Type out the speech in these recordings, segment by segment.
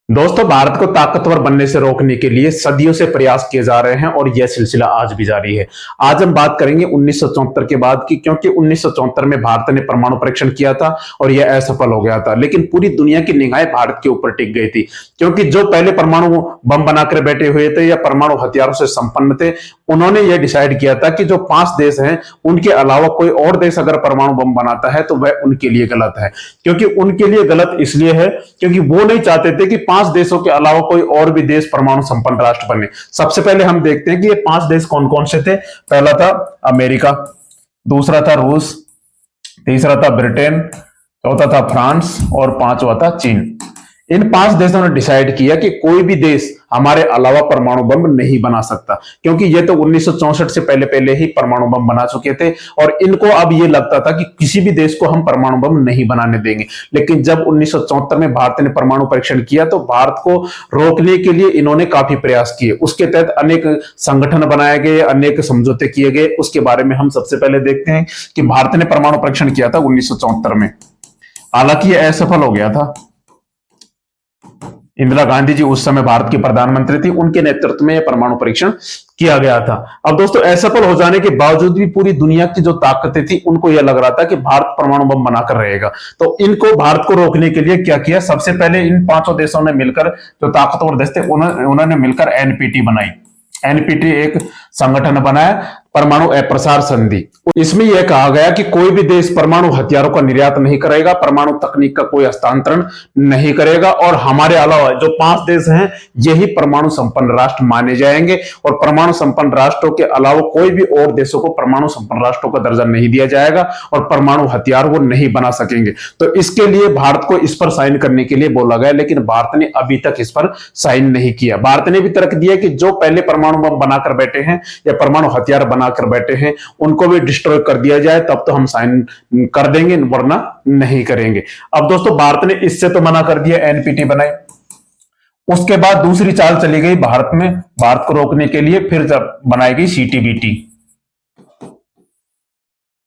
दोस्तों, भारत को ताकतवर बनने से रोकने के लिए सदियों से प्रयास किए जा रहे हैं और यह सिलसिला आज भी जारी है। आज हम बात करेंगे 1974 के बाद की, क्योंकि 1974 में भारत ने परमाणु परीक्षण किया था और यह असफल हो गया था। लेकिन पूरी दुनिया की निगाहें भारत के ऊपर टिक गई थी, क्योंकि जो पहले परमाणु बम बनाकर बैठे हुए थे या परमाणु हथियारों से संपन्न थे, उन्होंने यह डिसाइड किया था कि जो 5 देश हैं उनके अलावा कोई और देश अगर परमाणु बम बनाता है तो वह उनके लिए गलत है। क्योंकि उनके लिए गलत इसलिए है क्योंकि वो नहीं चाहते थे कि 5 देशों के अलावा कोई और भी देश परमाणु संपन्न राष्ट्र बने। सबसे पहले हम देखते हैं कि ये 5 देश कौन कौन से थे। पहला था अमेरिका, दूसरा था रूस, तीसरा था ब्रिटेन, चौथा था फ्रांस और पांचवा था चीन। इन 5 देशों ने डिसाइड किया कि कोई भी देश हमारे अलावा परमाणु बम नहीं बना सकता, क्योंकि ये तो 1964 से पहले पहले ही परमाणु बम बना चुके थे और इनको अब ये लगता था कि किसी भी देश को हम परमाणु बम नहीं बनाने देंगे। लेकिन जब 1974 में भारत ने परमाणु परीक्षण किया तो भारत को रोकने के लिए इन्होंने काफी प्रयास किए। उसके तहत अनेक संगठन बनाए गए, अनेक समझौते किए गए। उसके बारे में हम सबसे पहले देखते हैं कि भारत ने परमाणु परीक्षण किया था 1974 में। हालांकि यह असफल हो गया था। इंदिरा गांधी जी उस समय भारत की प्रधानमंत्री थी, उनके नेतृत्व में यह परमाणु परीक्षण किया गया था। अब दोस्तों, असफल हो जाने के बावजूद भी पूरी दुनिया की जो ताकतें थी उनको यह लग रहा था कि भारत परमाणु बम बनाकर रहेगा। तो इनको भारत को रोकने के लिए क्या किया, सबसे पहले इन 5 देशों ने मिलकर, जो ताकतवर देश थे, उन्होंने मिलकर एनपीटी बनाई। एनपीटी एक संगठन बनाया, परमाणु अप्रसार संधि। इसमें यह कहा गया कि कोई भी देश परमाणु हथियारों का निर्यात नहीं करेगा, परमाणु तकनीक का कोई हस्तांतरण नहीं करेगा और हमारे अलावा जो 5 देश हैं यही परमाणु संपन्न राष्ट्र माने जाएंगे और परमाणु संपन्न राष्ट्रों के अलावा कोई भी और देशों को परमाणु संपन्न राष्ट्रों का दर्जा नहीं दिया जाएगा और परमाणु हथियार वो नहीं बना सकेंगे। तो इसके लिए भारत को इस पर साइन करने के लिए बोला गया, लेकिन भारत ने अभी तक इस पर साइन नहीं किया। भारत ने भी तर्क दिया कि जो पहले परमाणु बम बनाकर बैठे हैं या परमाणु हथियार बनाकर बैठे हैं उनको भी डिस्ट्रॉय कर दिया जाए, तब तो हम साइन कर देंगे, वरना नहीं करेंगे। अब दोस्तों, भारत ने इससे तो मना कर दिया, एनपीटी बनाई। उसके बाद दूसरी चाल चली गई भारत में, भारत को रोकने के लिए फिर जब बनाई गई सीटीबीटी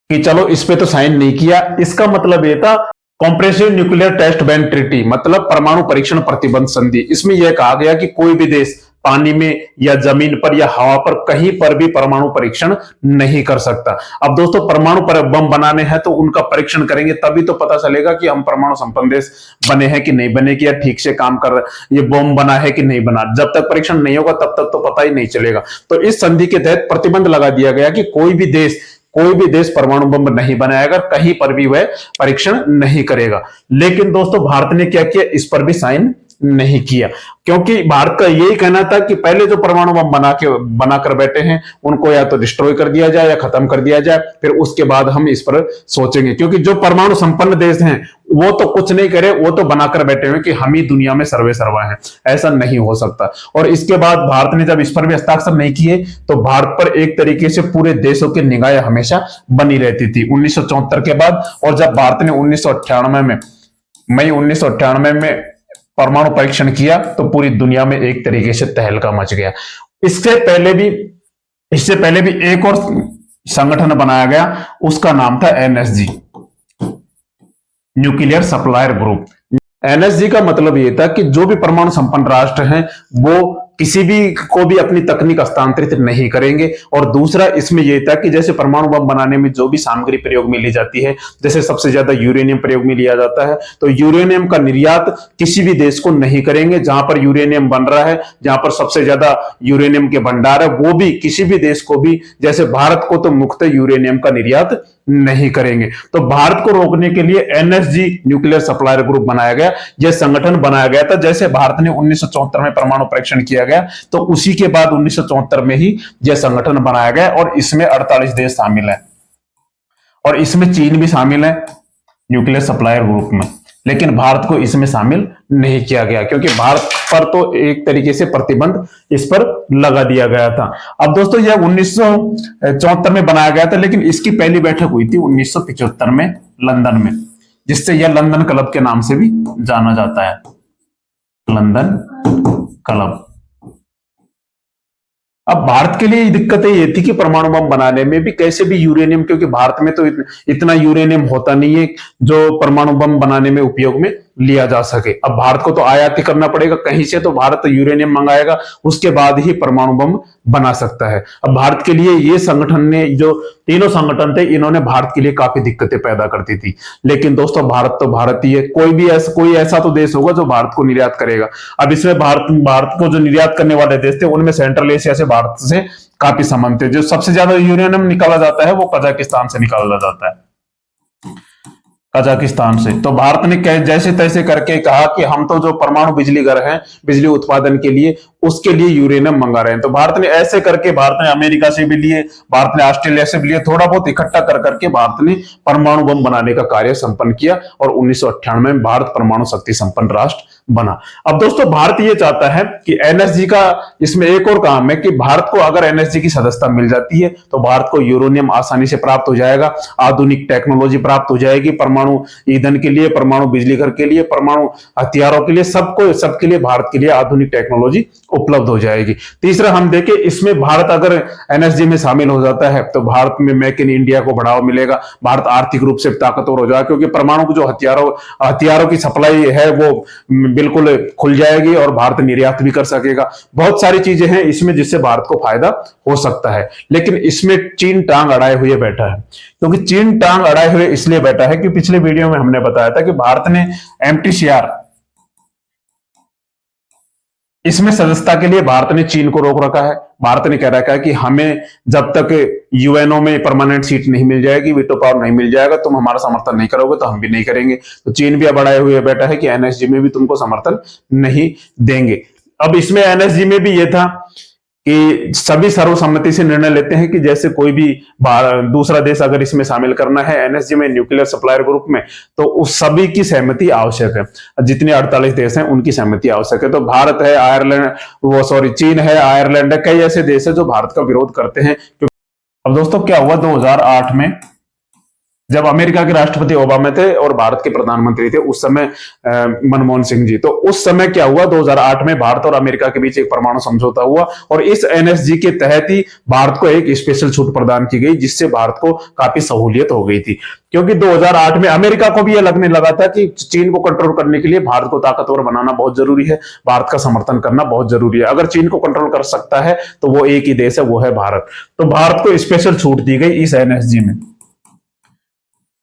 कि चलो इस पे तो साइन नहीं किया। इसका मतलब यह था comprehensive nuclear test ban treaty, मतलब परमाणु परीक्षण प्रतिबंध संधि। इसमें यह कहा गया कि कोई भी देश पानी में या जमीन पर या हवा पर कहीं पर भी परमाणु परीक्षण नहीं कर सकता। अब दोस्तों, परमाणु पर बम बनाने हैं तो उनका परीक्षण करेंगे, तभी तो पता चलेगा कि हम परमाणु संपन्न देश बने हैं कि नहीं बने, कि या ठीक से काम कर ये बम बना है कि नहीं बना। जब तक परीक्षण नहीं होगा तब तक तो पता ही नहीं चलेगा। तो इस संधि के तहत प्रतिबंध लगा दिया गया कि कोई भी देश परमाणु बम नहीं बनाएगा, कहीं पर भी वह परीक्षण नहीं करेगा। लेकिन दोस्तों, भारत ने क्या किया, इस पर भी साइन नहीं किया, क्योंकि भारत का यही कहना था कि पहले जो परमाणु बम बनाकर बैठे हैं उनको या तो डिस्ट्रॉय कर दिया जाए या खत्म कर दिया जाए, फिर उसके बाद हम इस पर सोचेंगे। क्योंकि जो परमाणु संपन्न देश हैं वो तो कुछ नहीं करे, वो तो बनाकर बैठे हुए कि हम ही दुनिया में सर्वे सर्वा हैं। ऐसा नहीं हो सकता। और इसके बाद भारत ने जब इस पर भी हस्ताक्षर नहीं किए तो भारत पर एक तरीके से पूरे देशों की निगाहें हमेशा बनी रहती थी 1974 के बाद। और जब भारत ने 1998 में, मई 1998 में परमाणु परीक्षण किया तो पूरी दुनिया में एक तरीके से तहलका मच गया। इससे पहले भी एक और संगठन बनाया गया, उसका नाम था NSG, nuclear supplier group. NSG का मतलब यह था कि जो भी परमाणु संपन्न राष्ट्र हैं वो किसी भी को भी अपनी तकनीक हस्तांतरित नहीं करेंगे। और दूसरा इसमें यह था कि जैसे परमाणु बम बनाने में जो भी सामग्री प्रयोग में ली जाती है, जैसे सबसे ज्यादा यूरेनियम प्रयोग में लिया जाता है, तो यूरेनियम का निर्यात किसी भी देश को नहीं करेंगे। जहां पर यूरेनियम बन रहा है, जहां पर सबसे ज्यादा यूरेनियम के भंडार है, वो भी किसी भी देश को भी, जैसे भारत को, तो मुक्त यूरेनियम का निर्यात नहीं करेंगे। तो भारत को रोकने के लिए एनएसजी, न्यूक्लियर सप्लायर ग्रुप बनाया गया। यह संगठन बनाया गया था जैसे भारत ने 1974 में परमाणु परीक्षण किया गया, तो उसी के बाद 1974 में ही यह संगठन बनाया गया और इसमें 48 देश शामिल हैं और इसमें चीन भी शामिल है न्यूक्लियर सप्लायर ग्रुप में। लेकिन भारत को इसमें शामिल नहीं किया गया क्योंकि भारत पर तो एक तरीके से प्रतिबंध इस पर लगा दिया गया था। अब दोस्तों, यह 1974 में बनाया गया था, लेकिन इसकी पहली बैठक हुई थी 1975 में लंदन में, जिससे यह लंदन क्लब के नाम से भी जाना जाता है, लंदन क्लब। अब भारत के लिए दिक्कत ये थी कि परमाणु बम बनाने में भी कैसे भी यूरेनियम, क्योंकि भारत में तो इतना यूरेनियम होता नहीं है जो परमाणु बम बनाने में उपयोग में लिया जा सके। अब भारत को तो आयात ही करना पड़ेगा कहीं से, तो भारत यूरेनियम मंगाएगा, उसके बाद ही परमाणु बम बना सकता है। अब भारत के लिए ये संगठन ने, जो तीनों संगठन थे, इन्होंने भारत के लिए काफी दिक्कतें पैदा कर दी थी। लेकिन दोस्तों भारत तो भारत ही है, कोई ऐसा तो देश होगा जो भारत को निर्यात करेगा। अब इसमें भारत को जो निर्यात करने वाले देश थे, उनमें सेंट्रल एशिया से भारत से काफी संबंध थे। जो सबसे ज्यादा यूरेनियम निकाला जाता है वो कजाकिस्तान से निकाला जाता है, कजाकिस्तान से। तो भारत ने जैसे तैसे करके कहा कि हम तो जो परमाणु बिजली घर हैं, बिजली उत्पादन के लिए, उसके लिए यूरेनियम मंगा रहे हैं। तो भारत ने ऐसे करके, भारत ने अमेरिका से भी लिए, भारत ने ऑस्ट्रेलिया से भी लिए, थोड़ा बहुत इकट्ठा कर करके भारत ने परमाणु बम बनाने का कार्य संपन्न किया और 1998 में भारत परमाणु शक्ति संपन्न राष्ट्र बना। अब दोस्तों भारत ये चाहता है कि एनएसजी का इसमें एक और काम है कि भारत को अगर एनएसजी की सदस्यता मिल जाती है तो भारत को यूरेनियम आसानी से प्राप्त हो जाएगा, आधुनिक टेक्नोलॉजी प्राप्त हो जाएगी, परमाणु ईंधन के लिए, परमाणु बिजली घर के लिए, परमाणु हथियारों के लिए, सबके लिए भारत के लिए आधुनिक टेक्नोलॉजी उपलब्ध हो जाएगी। तीसरा हम देखें, इसमें भारत अगर एनएसजी में शामिल हो जाता है तो भारत में मेक इन इंडिया को बढ़ावा मिलेगा, भारत आर्थिक रूप से ताकतवर हो जाएगा, क्योंकि परमाणु को जो हथियारों की सप्लाई है वो बिल्कुल खुल जाएगी और भारत निर्यात भी कर सकेगा। बहुत सारी चीजें हैं इसमें जिससे भारत को फायदा हो सकता है। लेकिन इसमें चीन टांग अड़ाए हुए बैठा है, क्योंकि चीन टांग अड़ाए हुए इसलिए बैठा है कि पिछले वीडियो में हमने बताया था कि भारत ने एमटीसीआर, इसमें सदस्यता के लिए भारत ने चीन को रोक रखा है। भारत ने कह रखा है कि हमें जब तक यूएनओ में परमानेंट सीट नहीं मिल जाएगी, वीटो पावर नहीं मिल जाएगा, तुम हमारा समर्थन नहीं करोगे तो हम भी नहीं करेंगे। तो चीन भी अब अड़ाए हुए बैठा है कि एनएसजी में भी तुमको समर्थन नहीं देंगे। अब इसमें एनएसजी में भी यह था कि सभी सर्वसम्मति से निर्णय लेते हैं कि जैसे कोई भी दूसरा देश अगर इसमें शामिल करना है एनएसजी में, न्यूक्लियर सप्लायर ग्रुप में, तो उस सभी की सहमति आवश्यक है। जितने 48 देश हैं उनकी सहमति आवश्यक है। तो भारत है, चीन है, आयरलैंड है, कई ऐसे देश है जो भारत का विरोध करते हैं। अब दोस्तों क्या हुआ, 2008 में जब अमेरिका के राष्ट्रपति ओबामा थे और भारत के प्रधानमंत्री थे उस समय मनमोहन सिंह जी, तो उस समय क्या हुआ, 2008 में भारत और अमेरिका के बीच एक परमाणु समझौता हुआ और इस एनएसजी के तहत ही भारत को एक स्पेशल छूट प्रदान की गई, जिससे भारत को काफी सहूलियत हो गई थी। क्योंकि 2008 में अमेरिका को भी यह लगने लगा था कि चीन को कंट्रोल करने के लिए भारत को ताकतवर बनाना बहुत जरूरी है, भारत का समर्थन करना बहुत जरूरी है। अगर चीन को कंट्रोल कर सकता है तो वो एक ही देश है, वो है भारत। तो भारत को स्पेशल छूट दी गई इस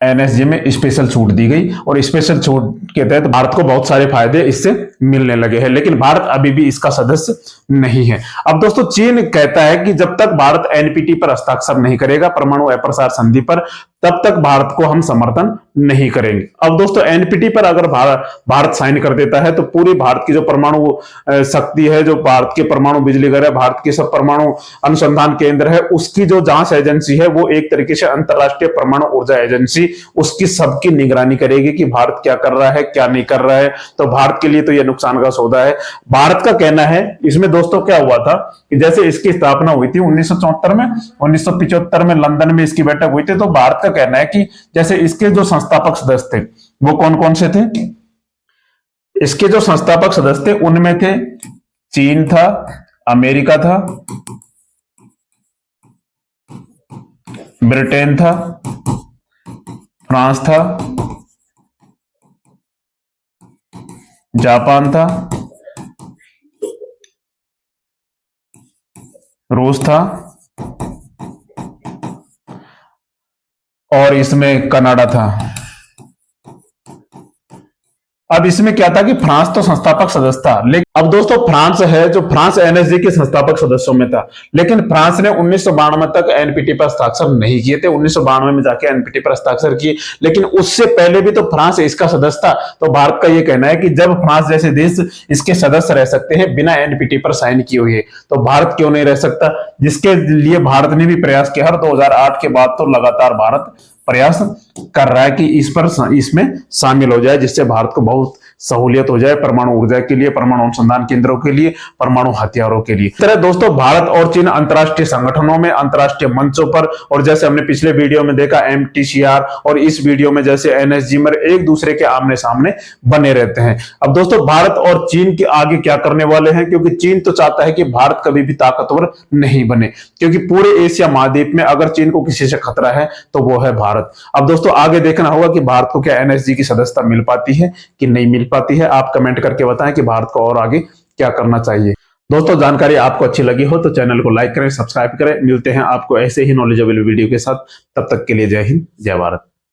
एनएसजी में स्पेशल छूट दी गई और स्पेशल छूट के तहत भारत को बहुत सारे फायदे इससे मिलने लगे हैं। लेकिन भारत अभी भी इसका सदस्य नहीं है। अब दोस्तों चीन कहता है कि जब तक भारत एनपीटी पर हस्ताक्षर नहीं करेगा, परमाणु अप्रसार संधि पर, तब तक भारत को हम समर्थन नहीं करेंगे। अब दोस्तों एनपीटी पर अगर भारत साइन कर देता है तो पूरी भारत की जो परमाणु शक्ति है, जो भारत के परमाणु बिजली घर है, भारत के सब परमाणु अनुसंधान केंद्र है, उसकी जो जांच एजेंसी है वो एक तरीके से अंतरराष्ट्रीय परमाणु ऊर्जा एजेंसी उसकी सबकी निगरानी करेगी कि भारत क्या कर रहा है, क्या नहीं कर रहा है। तो भारत के लिए तो यह नुकसान का सौदा है। भारत का कहना है इसमें दोस्तों क्या हुआ था कि जैसे इसकी स्थापना हुई थी 1974 में, 1975 में लंदन में इसकी बैठक हुई थी, तो भारत का कहना है कि जैसे इसके जो संस्थापक सदस्य थे वो कौन कौन से थे, इसके जो संस्थापक सदस्य थे उनमें थे चीन था, अमेरिका था, ब्रिटेन था, फ्रांस था, जापान था, रूस था और इसमें कनाडा था। अब इसमें क्या था कि फ्रांस तो संस्थापक सदस्य था, लेकिन अब दोस्तों फ्रांस है जो फ्रांस एनएसजी के संस्थापक सदस्यों में था, लेकिन फ्रांस ने 1992 तक एनपीटी पर हस्ताक्षर नहीं किए थे। 1992 में जाके एनपीटी पर हस्ताक्षर किए, लेकिन उससे पहले भी तो फ्रांस इसका सदस्य था। तो भारत का यह कहना है कि जब फ्रांस जैसे देश इसके सदस्य रह सकते हैं बिना एनपीटी पर साइन किए हुए, तो भारत क्यों नहीं रह सकता, जिसके लिए भारत ने भी प्रयास किया। हर 2008 के बाद तो लगातार भारत प्रयास कर रहा है कि इसमें शामिल हो जाए, जिससे भारत को बहुत सहूलियत हो जाए परमाणु ऊर्जा के लिए, परमाणु अनुसंधान केंद्रों के लिए, परमाणु हथियारों के लिए। इस तरह दोस्तों भारत और चीन अंतरराष्ट्रीय संगठनों में, अंतरराष्ट्रीय मंचों पर, और जैसे हमने पिछले वीडियो में देखा एमटीसीआर और इस वीडियो में जैसे एनएसजी में एक दूसरे के आमने सामने बने रहते हैं। अब दोस्तों भारत और चीन के आगे क्या करने वाले हैं, क्योंकि चीन तो चाहता है कि भारत कभी भी ताकतवर नहीं बने, क्योंकि पूरे एशिया महाद्वीप में अगर चीन को किसी से खतरा है तो वो है भारत। अब दोस्तों आगे देखना होगा कि भारत को क्या एनएसजी की सदस्यता मिल पाती है कि नहीं मिल पाती है। आप कमेंट करके बताएं कि भारत को और आगे क्या करना चाहिए। दोस्तों, जानकारी आपको अच्छी लगी हो तो चैनल को लाइक करें, सब्सक्राइब करें। मिलते हैं आपको ऐसे ही नॉलेजेबल वीडियो के साथ। तब तक के लिए जय हिंद, जय भारत।